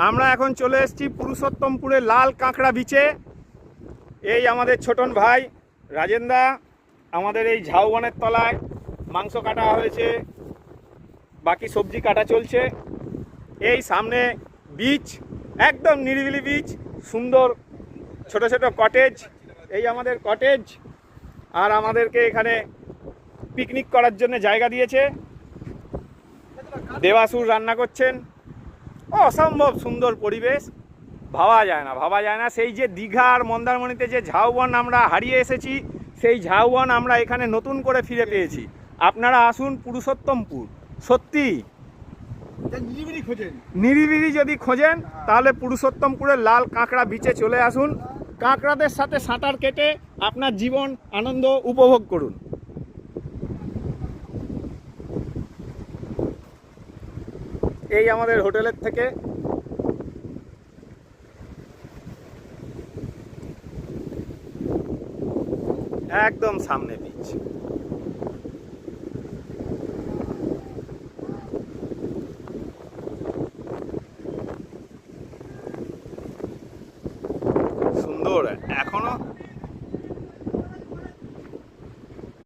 আমরা এখন চলে এসেছি পুরুষোত্তমপুরের লাল কাঁকড়া বিচে। এই আমাদের ছোটন ভাই রাজেন্দা, আমাদের এই ঝাউবনের তলায় মাংস কাটা হয়েছে, বাকি সবজি কাটা চলছে। এই সামনে বিচ, একদম নিরিবিলি বিচ, সুন্দর ছোট ছোট কটেজ। এই আমাদের কটেজ, আর আমাদেরকে এখানে পিকনিক করার জন্য জায়গা দিয়েছে। দেবাসুর রান্না করছেন। অসম্ভব সুন্দর পরিবেশ, ভাবা যায় না। সেই যে দীঘা আর মন্দারমণিতে যে ঝাউবন আমরা হারিয়ে এসেছি, সেই ঝাউবন আমরা এখানে নতুন করে ফিরে পেয়েছি। আপনারা আসুন পুরুষোত্তমপুর। সত্যি নিরিবিলি যদি খোঁজেন তাহলে পুরুষোত্তমপুরের লাল কাঁকড়া বিচে চলে আসুন। কাঁকড়াদের সাথে সাঁতার কেটে আপনার জীবন আনন্দ উপভোগ করুন। এই আমাদের হোটেলের থেকে একদম সামনে বিচ। সুন্দর, এখনো